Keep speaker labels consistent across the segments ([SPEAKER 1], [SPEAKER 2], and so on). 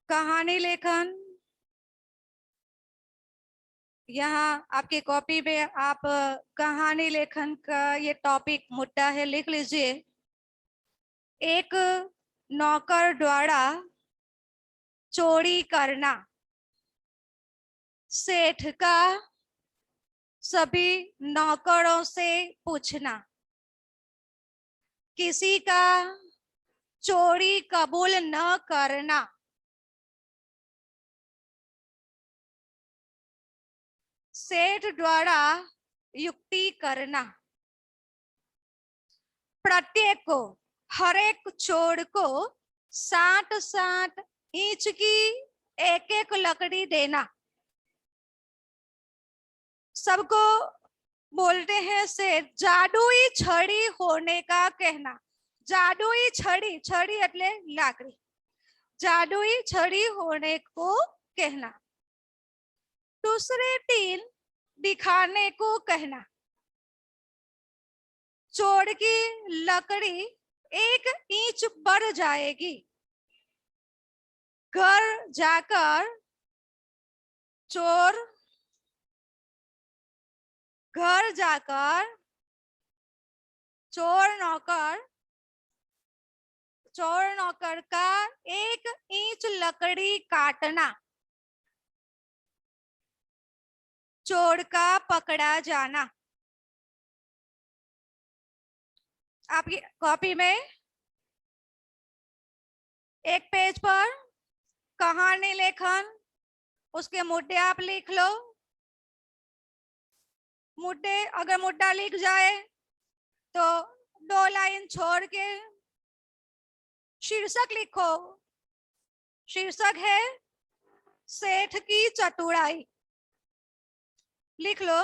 [SPEAKER 1] कहानी लेखन। यहाँ आपकी कॉपी में आप कहानी लेखन का ये टॉपिक मुद्दा है, लिख लीजिए। एक नौकर द्वारा चोरी करना। सेठ का सभी नौकरों से पूछना। किसी का चोरी कबूल न करना। सेठ द्वारा युक्ति करना। प्रत्येक को, हर एक चोर को 60-60 इंच की एक एक लकड़ी देना। सबको बोलते हैं से जादुई छड़ी होने का कहना। जादुई छड़ी, छड़ी એટલે लाकड़ी, जादुई छड़ी होने को कहना। दूसरे 3 दिखाने को कहना। चोर की लकड़ी 1 इंच बढ़ जाएगी। घर जाकर चोर घर जाकर चोर नौकर का 1 इंच लकड़ी काटना। चोर का पकड़ा जाना। आपकी कॉपी में एक पेज पर कहानी लेखन, उसके मुद्दे आप लिख लो। मुद्दे, अगर मुद्दा लिख जाए तो 2 लाइन छोड़ के शीर्षक लिखो। शीर्षक है सेठ की चतुराई। लिख लो,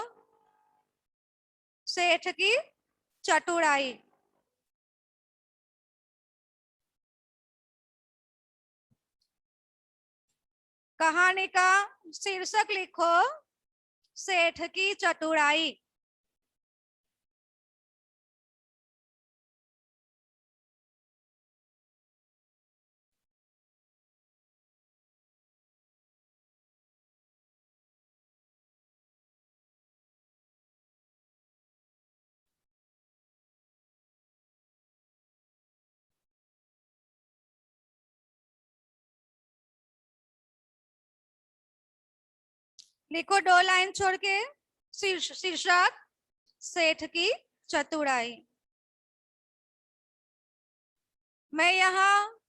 [SPEAKER 1] सेठ की चतुराई। कहानी का शीर्षक लिखो सेठ की चतुराई। लिखो 2 लाइन छोड़ के शीर्षक सेठ की चतुराई। मैं यहाँ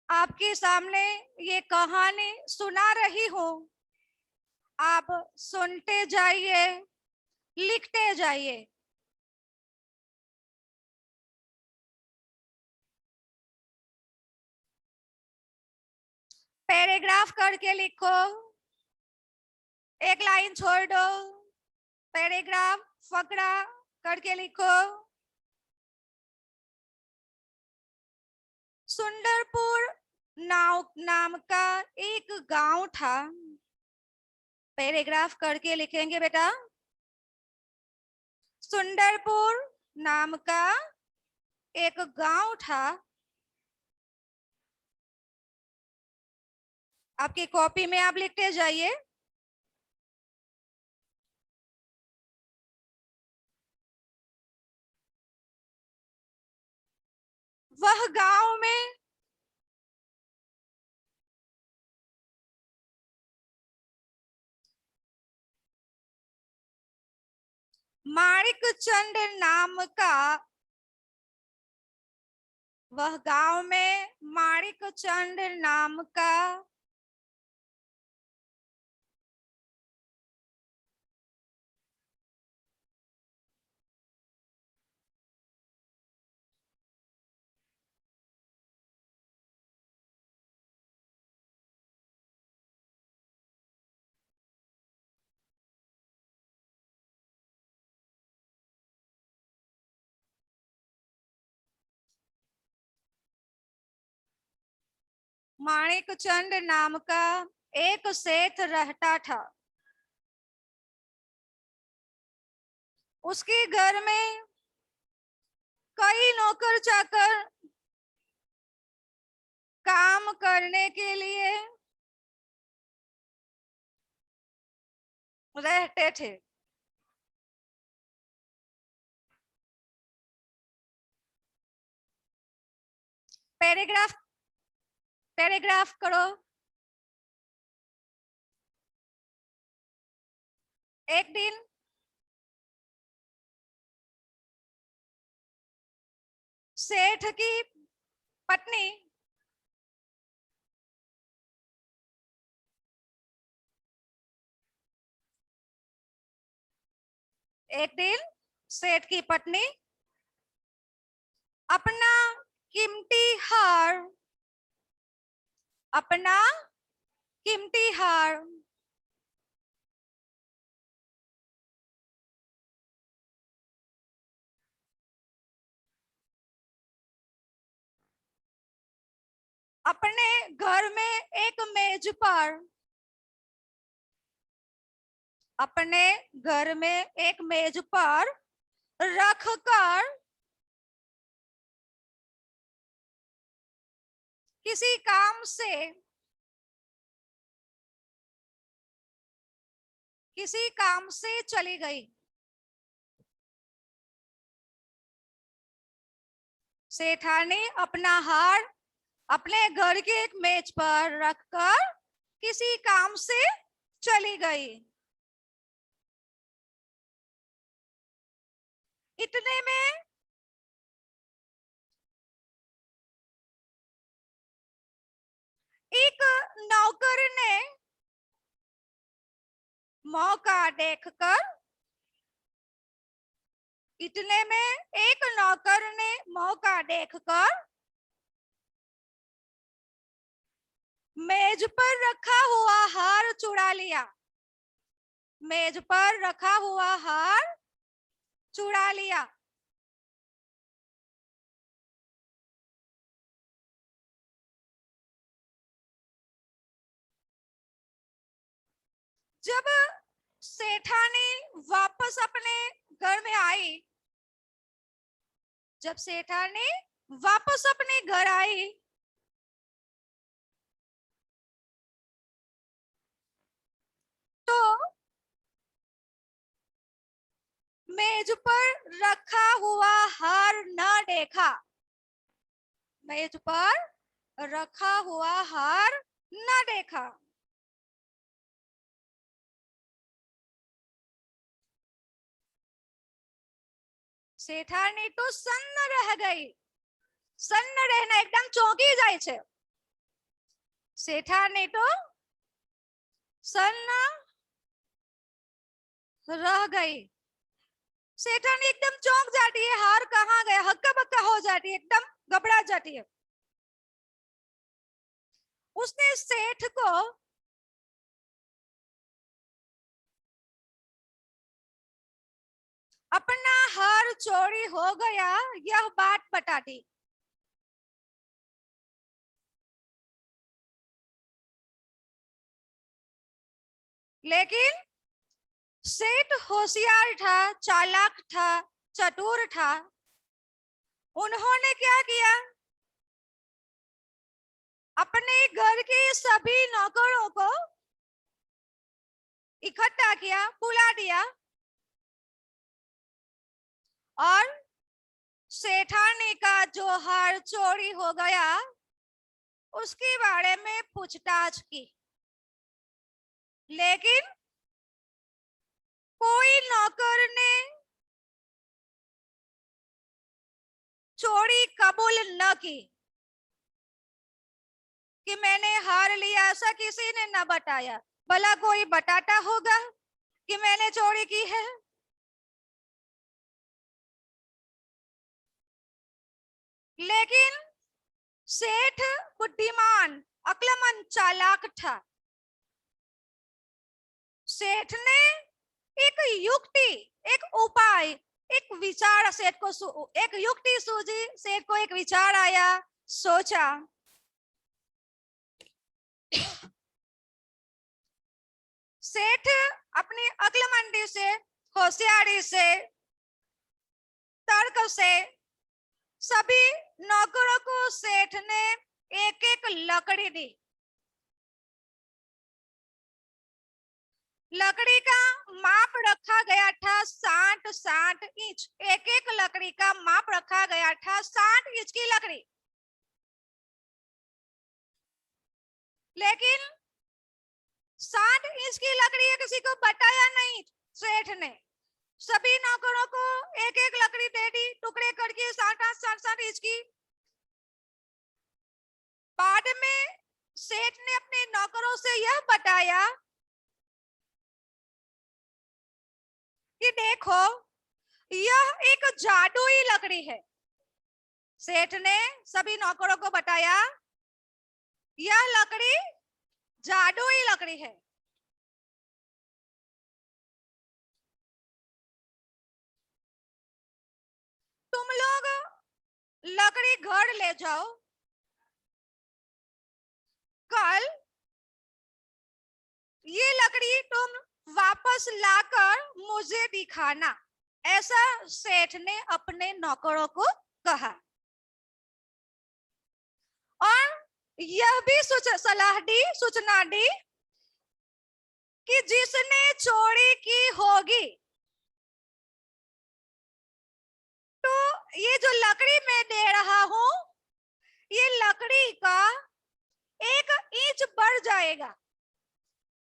[SPEAKER 1] आपके सामने ये कहानी सुना रही हूँ, आप सुनते जाइए, लिखते जाइए। पैराग्राफ करके लिखो, 1 लाइन छोड़ दो। पैराग्राफ, फकरा करके लिखो। सुंदरपुर नाम का एक गांव था। पैराग्राफ करके लिखेंगे बेटा। सुंदरपुर नाम का एक गांव था। आपकी कॉपी में आप लिखते जाइए। वह गांव में माणिकचंद नाम का वह गांव में माणिकचंद नाम का माणिकचंद नाम का एक सेठ रहता था। उसके घर में कई नौकर चाकर काम करने के लिए रहते थे। पैराग्राफ पैराग्राफ करो। एक दिन सेठ की पत्नी एक दिन सेठ की पत्नी अपना कीमती हार अपना कीमती हार अपने घर में एक मेज पर अपने घर में एक मेज पर रखकर किसी काम से चली गई। सेठानी अपना हार अपने घर के एक मेज पर रखकर किसी काम से चली गई। इतने में एक नौकर ने मौका देखकर इतने में एक नौकर ने मौका देखकर मेज पर रखा हुआ हार चुरा लिया। मेज पर रखा हुआ हार चुरा लिया। जब सेठानी वापस अपने घर में आई जब सेठानी वापस अपने घर आई तो मेज पर रखा हुआ हार न देखा। मेज पर रखा हुआ हार न देखा। सेठानी तो सन्न रह गई। सन्न रहना एकदम ચોંકી જાય છે। सेठानी तो सन्न रह गई। सेठानी एकदम चौंक जाती है, हार कहाँ गया, हक्का बक्का हो जाती है, एकदम घबरा जाती है। उसने सेठ को अपना हार चोरी हो गया यह बात बता दी। लेकिन सेठ होशियार था, चालाक था, चतुर था। उन्होंने क्या किया, अपने घर के सभी नौकरों को इकट्ठा किया, बुला दिया और सेठानी का जो हार चोरी हो गया उसके बारे में पूछताछ की। लेकिन कोई नौकर ने चोरी कबूल न की कि मैंने हार लिया, ऐसा किसी ने न बताया। भला कोई बताता होगा कि मैंने चोरी की है? लेकिन सेठ बुद्धिमान, अक्लमंद, चालाक था। सेठ ने एक युक्ति, एक उपाय, एक विचार सेठ को एक युक्ति सूझी। सेठ को एक विचार आया, सोचा सेठ अपनी अक्लमंदी से, होशियारी से, तर्क से सभी नौकरों को सेठ ने एक एक लकड़ी दी। लकड़ी का माप रखा गया था 60 इंच। एक एक लकड़ी का माप रखा गया था 60 इंच की लकड़ी। लेकिन 60 इंच की लकड़ी है, किसी को बताया नहीं सेठ ने। सभी नौकरों को एक एक लकड़ी दे दी, टुकड़े करके 60 इंच की। बाद में सेठ ने अपने नौकरों से यह बताया कि देखो, यह एक जादुई लकड़ी है। सेठ ने सभी नौकरों को बताया, यह लकड़ी जादुई लकड़ी है। तुम लोग लकड़ी घर ले जाओ, कल ये लकड़ी तुम वापस लाकर मुझे दिखाना। ऐसा सेठ ने अपने नौकरों को कहा और यह भी सलाह दी, सूचना दी कि जिसने चोरी की होगी, तो ये जो लकड़ी मैं दे रहा हूं, ये लकड़ी का 1 इंच बढ़ जाएगा।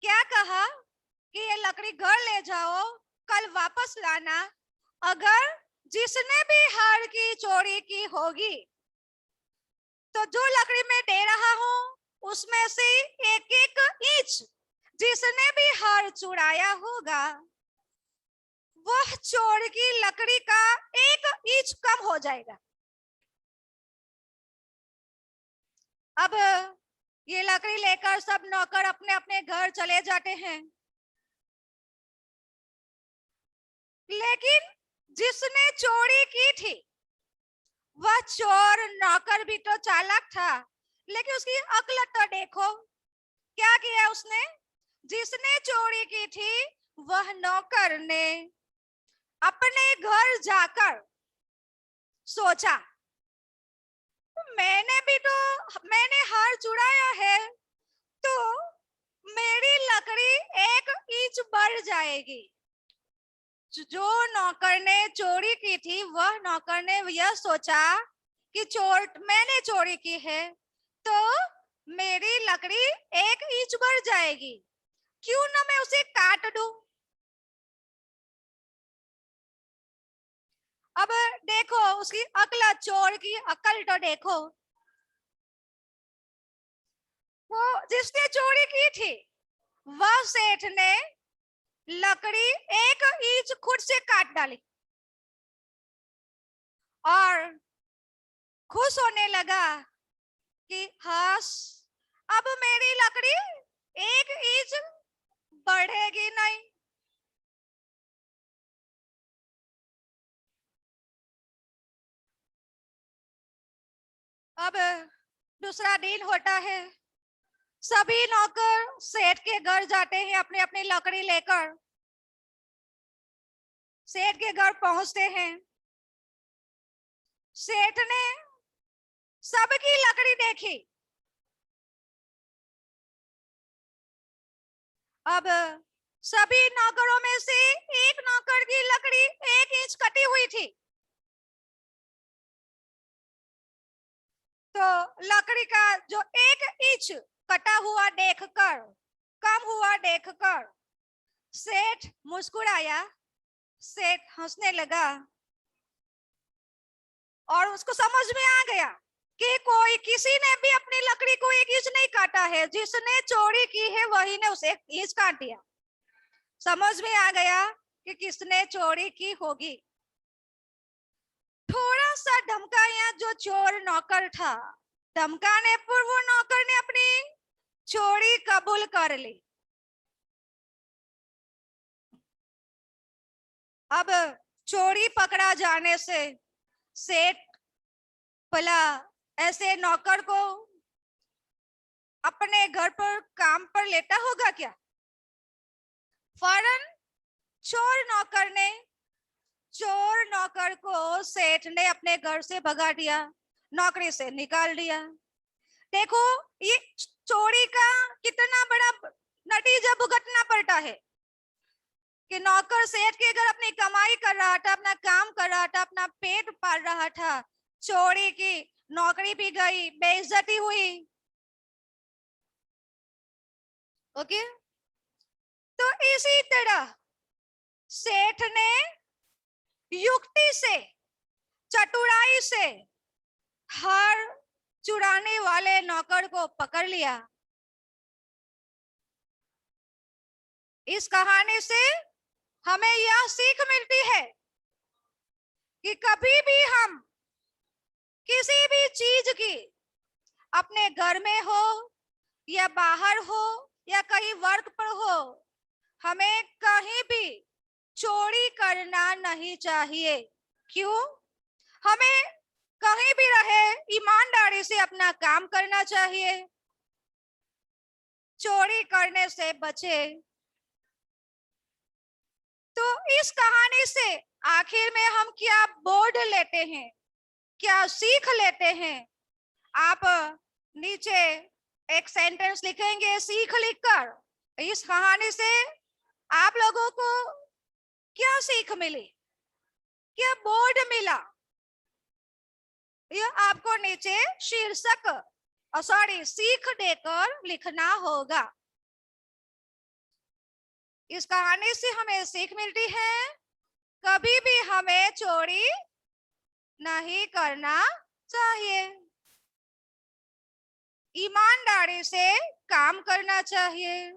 [SPEAKER 1] क्या कहा कि ये लकड़ी घर ले जाओ, कल वापस लाना। अगर जिसने भी हार की चोरी की होगी, तो जो लकड़ी मैं दे रहा हूं उसमें से 1 इंच जिसने भी हार चुराया होगा, वह चोर की लकड़ी का 1 इंच कम हो जाएगा। अब ये लकड़ी लेकर सब नौकर अपने अपने घर चले जाते हैं। लेकिन जिसने चोरी की थी, वह चोर नौकर भी तो चालाक था, लेकिन उसकी अक्ल तो देखो, क्या किया उसने। जिसने चोरी की थी, वह नौकर ने अपने घर जाकर सोचा, मैंने हार चुराया है, तो मेरी लकड़ी 1 इंच बढ़ जाएगी। जो नौकर ने चोरी की थी, वह नौकर ने यह सोचा कि मैंने चोरी की है, तो मेरी लकड़ी 1 इंच बढ़ जाएगी, क्यों ना मैं उसे काट दूं। अब देखो उसकी अकल, चोर की अकल तो देखो। वो जिसने चोरी की थी, वह सेठ ने लकड़ी 1 इंच खुद से काट डाली और खुश होने लगा कि हाश, अब मेरी लकड़ी 1 इंच बढ़ेगी नहीं। अब दूसरा दिन होता है, सभी नौकर सेठ के घर जाते हैं अपनी अपनी लकड़ी लेकर। सेठ के घर पहुंचते हैं। सेठ ने सबकी लकड़ी देखी। अब सभी नौकरों में से एक नौकर की लकड़ी 1 इंच कटी हुई थी। तो लकड़ी का जो 1 इंच कटा हुआ देखकर, कम हुआ देखकर सेठ मुस्कुराया। सेठ हंसने लगा और उसको समझ में आ गया कि किसी ने भी अपनी लकड़ी को 1 इंच नहीं काटा है, जिसने चोरी की है वही ने उसे 1 इंच काट दिया। समझ में आ गया कि किसने चोरी की होगी। थोड़ा सा धमकाया जो चोर नौकर था, धमकाने पर वो नौकर ने अपनी चोरी कबूल कर ली। अब चोरी पकड़ा जाने से सेठ भला ऐसे नौकर को अपने घर पर काम पर लेता होगा क्या। फौरन चोर नौकर को सेठ ने अपने घर से भगा दिया, नौकरी से निकाल दिया। देखो ये चोरी का कितना बड़ा नतीजा भुगतना पड़ता है। कि नौकर सेठ के घर अपनी कमाई कर रहा था, अपना काम कर रहा था, अपना पेट पाल रहा था, चोरी की, नौकरी भी गई, बेइज्जती हुई। ओके, तो इसी तरह सेठ ने युक्ति से, चतुराई से हर चुराने वाले नौकर को पकड़ लिया। इस कहानी से हमें यह सीख मिलती है कि कभी भी हम किसी भी चीज की, अपने घर में हो या बाहर हो या कहीं वर्क पर हो, हमें कहीं भी चोरी करना नहीं चाहिए। क्यों? हमें कहीं भी रहे ईमानदारी से अपना काम करना चाहिए, चोरी करने से बचे। तो इस कहानी से आखिर में हम क्या बोध लेते हैं, क्या सीख लेते हैं? आप नीचे एक सेंटेंस लिखेंगे सीख लिखकर। इस कहानी से आप लोगों को क्या सीख मिली, क्या बोध मिला, यह आपको नीचे शीर्षक सॉरी सीख देकर लिखना होगा। इस कहानी से हमें सीख मिलती है, कभी भी हमें चोरी नहीं करना चाहिए, ईमानदारी से काम करना चाहिए।